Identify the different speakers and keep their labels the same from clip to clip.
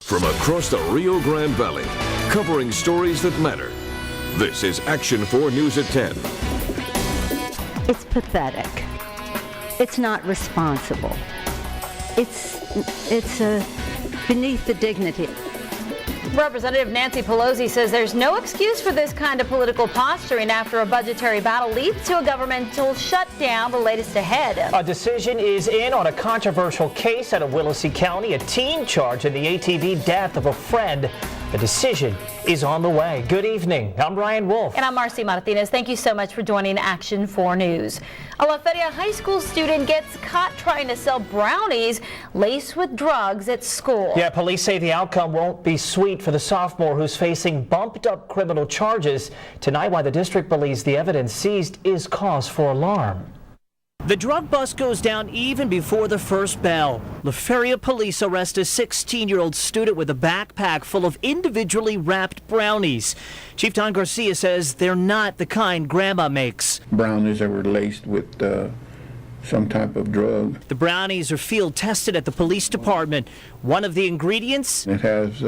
Speaker 1: From across the Rio Grande Valley, covering stories that matter. This is Action 4 News at 10.
Speaker 2: It's pathetic. It's not responsible. It's beneath the dignity.
Speaker 3: Representative Nancy Pelosi says there's no excuse for this kind of political posturing after a budgetary battle leads to a governmental shutdown. The latest ahead.
Speaker 4: A decision is in on a controversial case out of Willacy County, a teen charged in the ATV death of a friend. The decision is on the way. Good evening. I'm Ryan Wolf.
Speaker 3: And I'm Marcy Martinez. Thank you so much for joining Action 4 News. A La Feria high school student gets caught trying to sell brownies laced with drugs at school.
Speaker 4: Yeah, police say the outcome won't be sweet for the sophomore who's facing bumped up criminal charges. Tonight, why the district believes the evidence seized is cause for alarm. The drug bust goes down even before the first bell. La Feria police arrest a 16-year-old student with a backpack full of individually wrapped brownies. Chief Don Garcia says they're not the kind Grandma makes.
Speaker 5: Brownies that were laced with some type of drug.
Speaker 4: The brownies are field tested at the police department. One of the ingredients?
Speaker 5: It has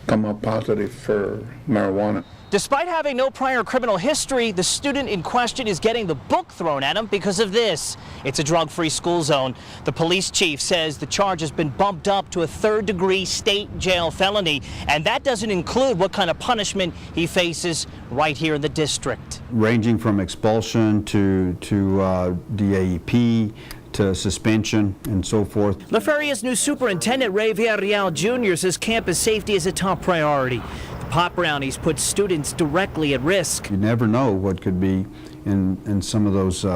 Speaker 5: come up positive for marijuana.
Speaker 4: Despite having no prior criminal history, the student in question is getting the book thrown at him because of this. It's a drug-free school zone. The police chief says the charge has been bumped up to a third-degree state jail felony, and that doesn't include what kind of punishment he faces right here in the district.
Speaker 6: Ranging from expulsion to DAEP, to suspension and so forth.
Speaker 4: La Feria's new superintendent, Ray Villarreal Jr., says campus safety is a top priority. The pot brownies put students directly at risk.
Speaker 6: You never know what could be in some of those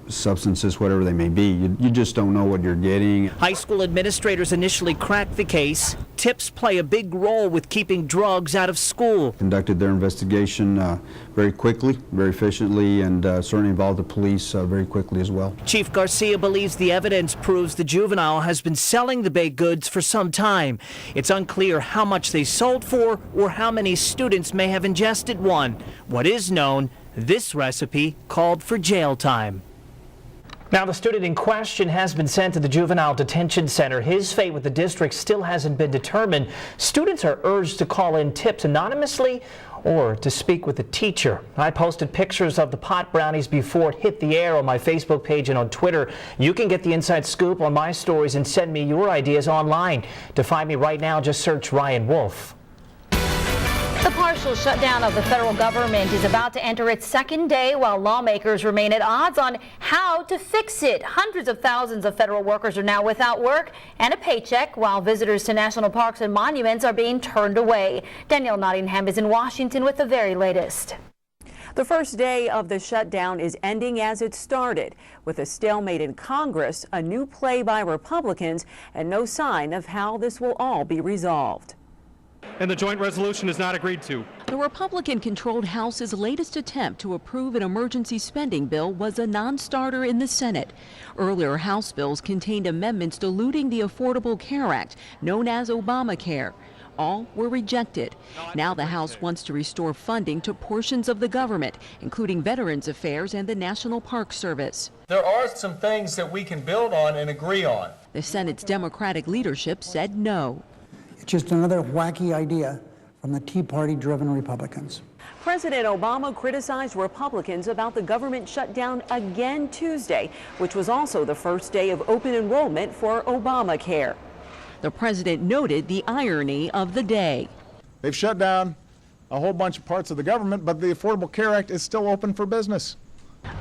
Speaker 6: substances, whatever they may be. You just don't know what you're getting.
Speaker 4: High school administrators initially cracked the case. Tips play a big role with keeping drugs out of school.
Speaker 6: Conducted their investigation very quickly, very efficiently, and certainly involved the police very quickly as well.
Speaker 4: Chief Garcia believes the evidence proves the juvenile has been selling the baked goods for some time. It's unclear how much they sold for or how many students may have ingested one. What is known, this recipe called for jail time. Now, the student in question has been sent to the Juvenile Detention Center. His fate with the district still hasn't been determined. Students are urged to call in tips anonymously or to speak with a teacher. I posted pictures of the pot brownies before it hit the air on my Facebook page and on Twitter. You can get the inside scoop on my stories and send me your ideas online. To find me right now, just search Ryan Wolf.
Speaker 3: The partial shutdown of the federal government is about to enter its second day while lawmakers remain at odds on how to fix it. Hundreds of thousands of federal workers are now without work and a paycheck while visitors to national parks and monuments are being turned away. Danielle Nottingham is in Washington with the very latest.
Speaker 7: The first day of the shutdown is ending as it started, with a stalemate in Congress, a new play by Republicans, and no sign of how this will all be resolved.
Speaker 8: And the joint resolution is not agreed to.
Speaker 9: The Republican-controlled House's latest attempt to approve an emergency spending bill was a non-starter in the Senate. Earlier House bills contained amendments diluting the Affordable Care Act, known as Obamacare. All were rejected. Now the House wants to restore funding to portions of the government, including Veterans Affairs and the National Park Service.
Speaker 10: There are some things that we can build on and agree on.
Speaker 9: The Senate's Democratic leadership said no.
Speaker 11: It's just another wacky idea from the Tea Party-driven Republicans.
Speaker 7: President Obama criticized Republicans about the government shutdown again Tuesday, which was also the first day of open enrollment for Obamacare.
Speaker 9: The president noted the irony of the day.
Speaker 12: They've shut down a whole bunch of parts of the government, but the Affordable Care Act is still open for business.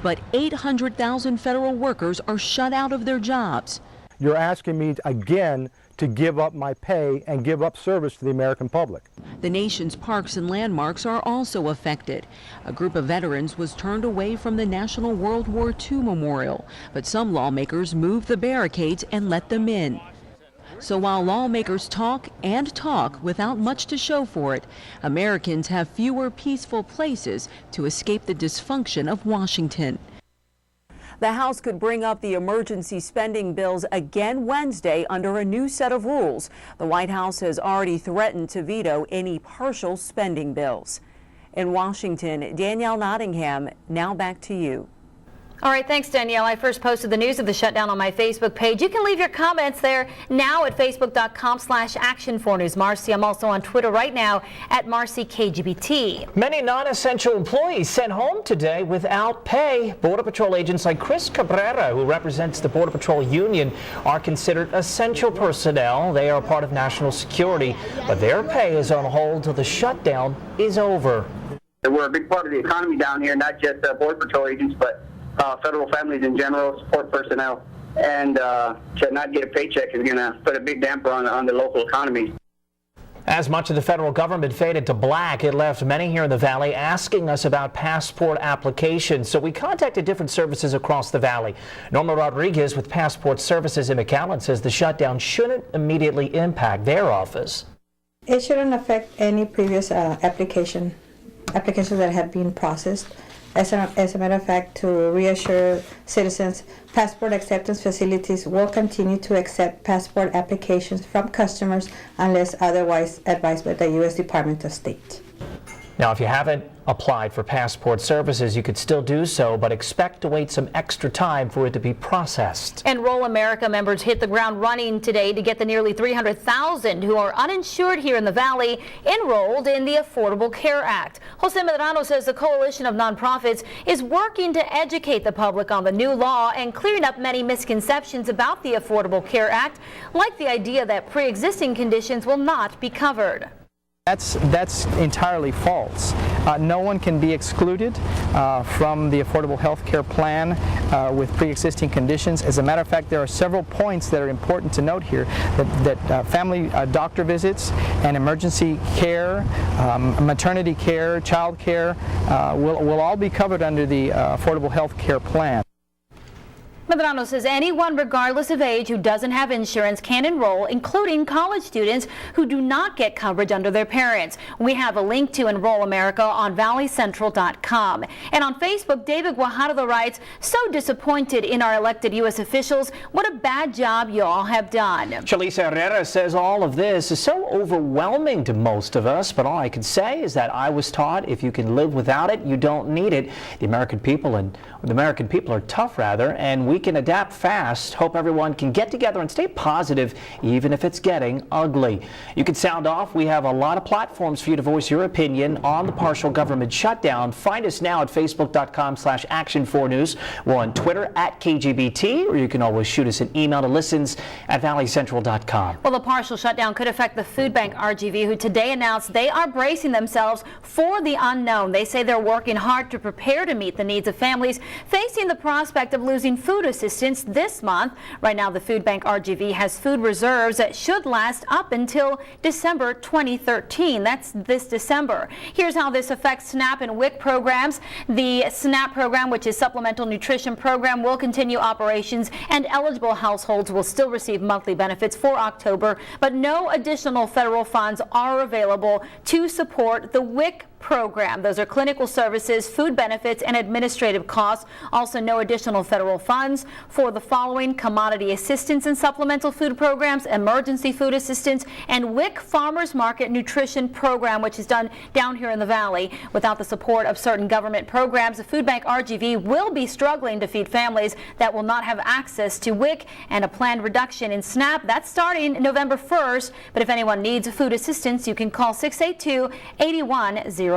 Speaker 9: But 800,000 federal workers are shut out of their jobs.
Speaker 13: You're asking me again to give up my pay and give up service to the American public.
Speaker 9: The nation's parks and landmarks are also affected. A group of veterans was turned away from the National World War II Memorial, but some lawmakers moved the barricades and let them in. So while lawmakers talk and talk without much to show for it, Americans have fewer peaceful places to escape the dysfunction of Washington.
Speaker 7: The House could bring up the emergency spending bills again Wednesday under a new set of rules. The White House has already threatened to veto any partial spending bills. In Washington, Danielle Nottingham, now back to you.
Speaker 3: All right, thanks, Danielle. I first posted the news of the shutdown on my Facebook page. You can leave your comments there now at facebook.com/action4news. Marcy, I'm also on Twitter right now at MarcyKGBT.
Speaker 4: Many non-essential employees sent home today without pay. Border Patrol agents like Chris Cabrera, who represents the Border Patrol Union, are considered essential personnel. They are part of national security, but their pay is on hold till the shutdown is over.
Speaker 14: We're a big part of the economy down here, not just Border Patrol agents, but federal families in general, support personnel, and to not get a paycheck is going to put a big damper on the local economy.
Speaker 4: As much of the federal government faded to black, it left many here in the Valley asking us about passport applications. So we contacted different services across the Valley. Norma Rodriguez with Passport Services in McAllen says the shutdown shouldn't immediately impact their office.
Speaker 15: It shouldn't affect any previous applications that have been processed. As a matter of fact, to reassure citizens, passport acceptance facilities will continue to accept passport applications from customers unless otherwise advised by the U.S. Department of State.
Speaker 4: Now, if you haven't applied for passport services, you could still do so, but expect to wait some extra time for it to be processed.
Speaker 3: Enroll America members hit the ground running today to get the nearly 300,000 who are uninsured here in the Valley enrolled in the Affordable Care Act. Jose Medrano says the coalition of nonprofits is working to educate the public on the new law and clearing up many misconceptions about the Affordable Care Act, like the idea that pre-existing conditions will not be covered.
Speaker 13: That's entirely false. No one can be excluded from the Affordable Health Care Plan with pre-existing conditions. As a matter of fact, there are several points that are important to note here, that family doctor visits and emergency care, maternity care, child care will all be covered under the Affordable Health Care Plan.
Speaker 3: Medrano says anyone, regardless of age, who doesn't have insurance can enroll, including college students who do not get coverage under their parents. We have a link to Enroll America on valleycentral.com. And on Facebook, David Guajardo writes, so disappointed in our elected U.S. officials. What a bad job you all have done.
Speaker 4: Chalisa Herrera says all of this is so overwhelming to most of us, but all I can say is that I was taught if you can live without it, you don't need it. The American people are tough, rather, and we can adapt fast. Hope everyone can get together and stay positive, even if it's getting ugly. You can sound off. We have a lot of platforms for you to voice your opinion on the partial government shutdown. Find us now at facebook.com/action4news. We're on Twitter at KGBT, or you can always shoot us an email to listens@valleycentral.com.
Speaker 3: Well, the partial shutdown could affect the food bank RGV, who today announced they are bracing themselves for the unknown. They say they're working hard to prepare to meet the needs of families facing the prospect of losing food assistance this month. Right now, the food bank RGV has food reserves that should last up until December 2013. That's this December. Here's how this affects SNAP and WIC programs. The SNAP program, which is Supplemental Nutrition Program, will continue operations, and eligible households will still receive monthly benefits for October, but no additional federal funds are available to support the WIC program. Those are clinical services, food benefits, and administrative costs. Also, no additional federal funds for the following: commodity assistance and supplemental food programs, emergency food assistance, and WIC Farmers Market Nutrition Program, which is done down here in the Valley. Without the support of certain government programs, the food bank RGV will be struggling to feed families that will not have access to WIC, and a planned reduction in SNAP. That's starting November 1st. But if anyone needs food assistance, you can call 682-8101.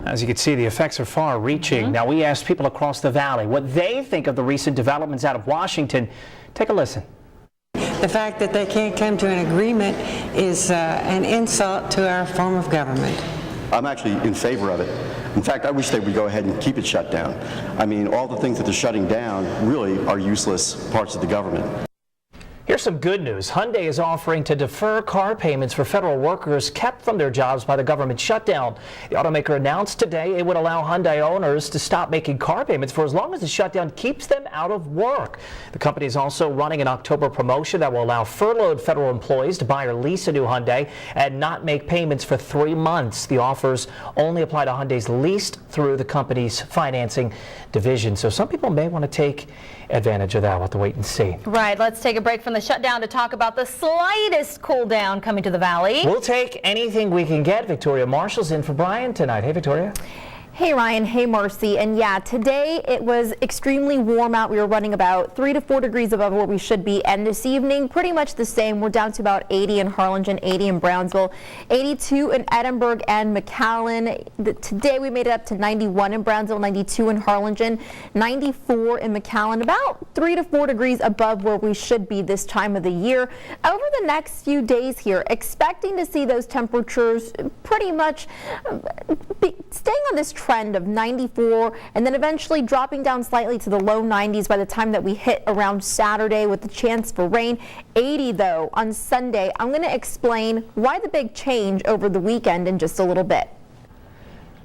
Speaker 4: As you can see, the effects are far-reaching. Now, we asked people across the Valley what they think of the recent developments out of Washington. Take a listen.
Speaker 16: The fact that they can't come to an agreement is an insult to our form of government.
Speaker 17: I'm actually in favor of it. In fact, I wish they would go ahead and keep it shut down. I mean, all the things that they're shutting down really are useless parts of the government.
Speaker 4: Here's some good news. Hyundai is offering to defer car payments for federal workers kept from their jobs by the government shutdown. The automaker announced today it would allow Hyundai owners to stop making car payments for as long as the shutdown keeps them out of work. The company is also running an October promotion that will allow furloughed federal employees to buy or lease a new Hyundai and not make payments for 3 months. The offers only apply to Hyundais leased through the company's financing division. So some people may want to take advantage of that. We'll have to wait and see.
Speaker 3: Right. Let's take a break from the shutdown to talk about the slightest cool down coming to the Valley.
Speaker 4: We'll take anything we can get. Victoria Marshall's in for Brian tonight. Hey, Victoria.
Speaker 18: Hey Ryan, hey Marcy, and yeah, today it was extremely warm out. We were running about 3 to 4 degrees above where we should be, and this evening pretty much the same. We're down to about 80 in Harlingen, 80 in Brownsville, 82 in Edinburgh and McAllen. Today we made it up to 91 in Brownsville, 92 in Harlingen, 94 in McAllen, about 3 to 4 degrees above where we should be this time of the year. Over the next few days here, expecting to see those temperatures pretty much staying on this trend of 94 and then eventually dropping down slightly to the low 90s by the time that we hit around Saturday with the chance for rain. 80 though on Sunday. I'm going to explain why the big change over the weekend in just a little bit.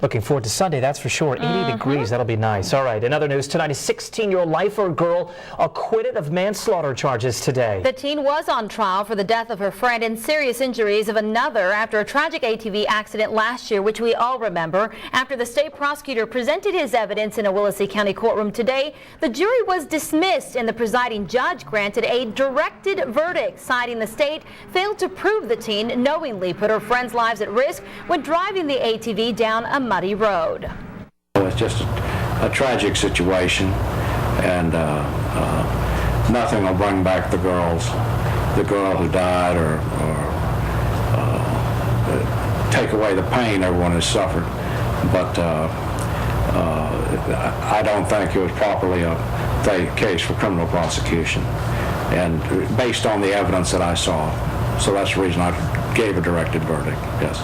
Speaker 4: Looking forward to Sunday, that's for sure. 80 degrees, that'll be nice. All right, in other news tonight, a 16-year-old lifer girl acquitted of manslaughter charges today.
Speaker 3: The teen was on trial for the death of her friend and serious injuries of another after a tragic ATV accident last year, which we all remember. After the state prosecutor presented his evidence in a Willacy County courtroom today, the jury was dismissed and the presiding judge granted a directed verdict, citing the state failed to prove the teen knowingly put her friend's lives at risk when driving the ATV down a muddy road.
Speaker 19: It's just a tragic situation, and nothing will bring back the girl who died or take away the pain everyone has suffered. But I don't think it was properly a case for criminal prosecution, and based on the evidence that I saw. So that's the reason I gave a directed verdict, yes.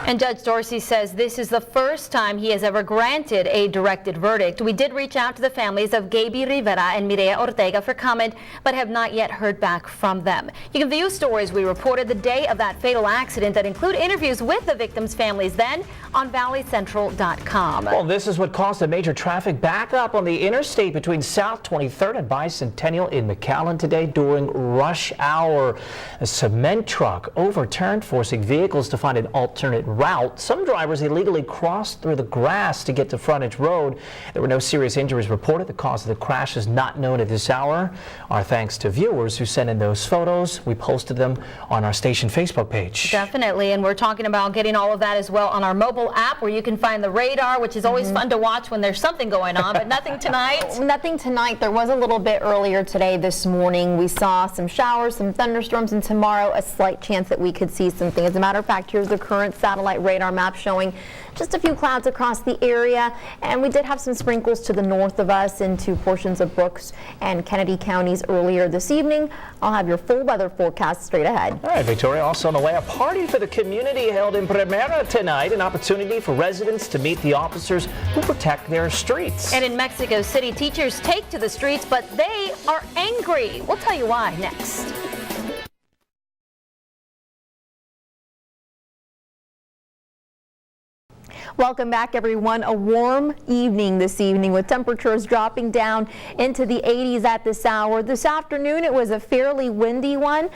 Speaker 3: And Judge Dorsey says this is the first time he has ever granted a directed verdict. We did reach out to the families of Gaby Rivera and Mireya Ortega for comment, but have not yet heard back from them. You can view stories we reported the day of that fatal accident that include interviews with the victims' families then on valleycentral.com.
Speaker 4: Well, this is what caused a major traffic backup on the interstate between South 23rd and Bicentennial in McAllen today during rush hour. A cement truck overturned, forcing vehicles to find an alternate route. Some drivers illegally crossed through the grass to get to Frontage Road. There were no serious injuries reported. The cause of the crash is not known at this hour. Our thanks to viewers who sent in those photos. We posted them on our station Facebook page.
Speaker 3: Definitely, and we're talking about getting all of that as well on our mobile app where you can find the radar, which is always fun to watch when there's something going on, but nothing tonight.
Speaker 18: Nothing tonight. There was a little bit earlier today, this morning. We saw some showers, some thunderstorms, and tomorrow a slight chance that we could see something. As a matter of fact, here's the current satellite radar map showing just a few clouds across the area, and we did have some sprinkles to the north of us into portions of Brooks and Kennedy counties earlier this evening. I'll have your full weather forecast straight ahead.
Speaker 4: All right, Victoria, also on the way, a party for the community held in Primera tonight, an opportunity for residents to meet the officers who protect their streets.
Speaker 3: And in Mexico City, teachers take to the streets, but they are angry. We'll tell you why next.
Speaker 18: Welcome back, everyone. A warm evening this evening with temperatures dropping down into the 80s at this hour. This afternoon, it was a fairly windy one.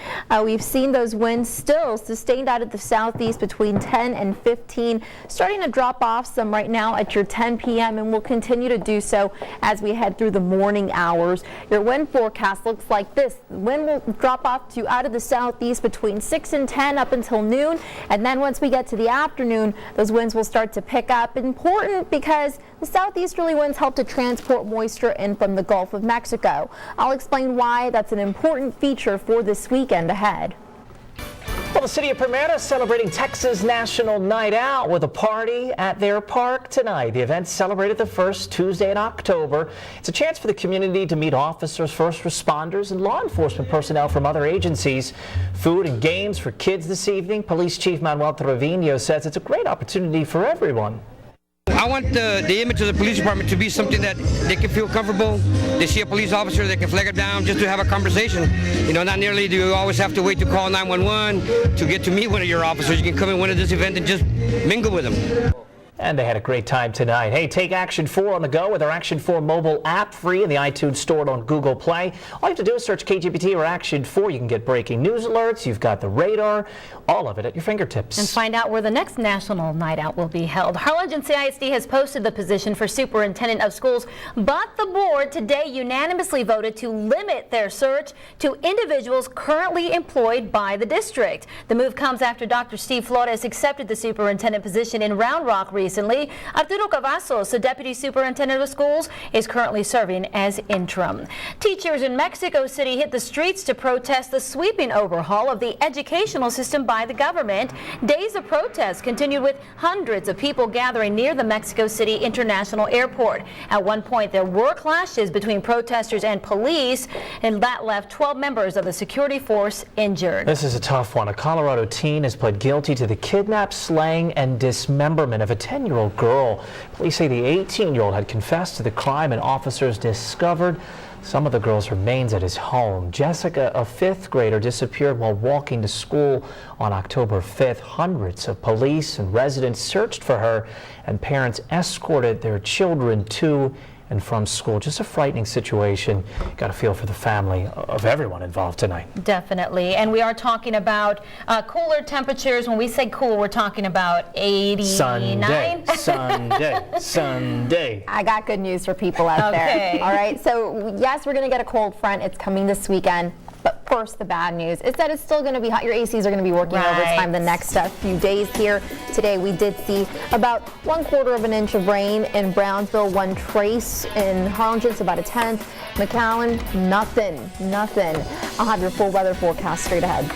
Speaker 18: We've seen those winds still sustained out of the southeast between 10 and 15, starting to drop off some right now at your 10 p.m. and will continue to do so as we head through the morning hours. Your wind forecast looks like this. The wind will drop off to out of the southeast between 6 and 10 up until noon, and then once we get to the afternoon, those winds will start to pick up. Important because the southeasterly winds help to transport moisture in from the Gulf of Mexico. I'll explain why that's an important feature for this weekend ahead.
Speaker 4: Well, the city of Primera is celebrating Texas National Night Out with a party at their park tonight. The event celebrated the first Tuesday in October. It's a chance for the community to meet officers, first responders, and law enforcement personnel from other agencies. Food and games for kids this evening. Police Chief Manuel Trevino says it's a great opportunity for everyone.
Speaker 20: I want the image of the police department to be something that they can feel comfortable. They see a police officer, they can flag it down just to have a conversation. You know, not nearly do you always have to wait to call 911 to get to meet one of your officers. You can come in one of this event and just mingle with them.
Speaker 4: And they had a great time tonight. Hey, take Action 4 on the go with our Action 4 mobile app, free in the iTunes Store and on Google Play. All you have to do is search KGPT or Action 4. You can get breaking news alerts. You've got the radar, all of it at your fingertips.
Speaker 3: And find out where the next National Night Out will be held. Harlingen CISD has posted the position for Superintendent of Schools, but the board today unanimously voted to limit their search to individuals currently employed by the district. The move comes after Dr. Steve Flores accepted the superintendent position in Round Rock recently recently. Arturo Cavazos, the deputy superintendent of schools, is currently serving as interim. Teachers in Mexico City hit the streets to protest the sweeping overhaul of the educational system by the government. Days of protests continued with hundreds of people gathering near the Mexico City International Airport. At one point, there were clashes between protesters and police, and that left 12 members of the security force injured.
Speaker 21: This is a tough one. A Colorado teen has pled guilty to the kidnap, slaying, and dismemberment of a 10-year-old girl. Police say the 18-year-old had confessed to the crime, and officers discovered some of the girl's remains at his home. Jessica, a 5th grader, disappeared while walking to school on October 5th. Hundreds of police and residents searched for her, and parents escorted their children to and from school. Just a frightening situation. Got to feel for the family of everyone involved tonight.
Speaker 3: Definitely. And we are talking about cooler temperatures. When we say cool, we're talking about 89.
Speaker 21: Sunday.
Speaker 18: I got good news for people out there. All right. So yes, we're going to get a cold front. It's coming this weekend. But first, the bad news is that it's still going to be hot. Your ACs are going to be working overtime the next few days here. Today, we did see about 1/4 inch of rain in Brownsville, 1 trace in Harlingen, so about 1/10. McAllen, nothing. I'll have your full weather forecast straight ahead.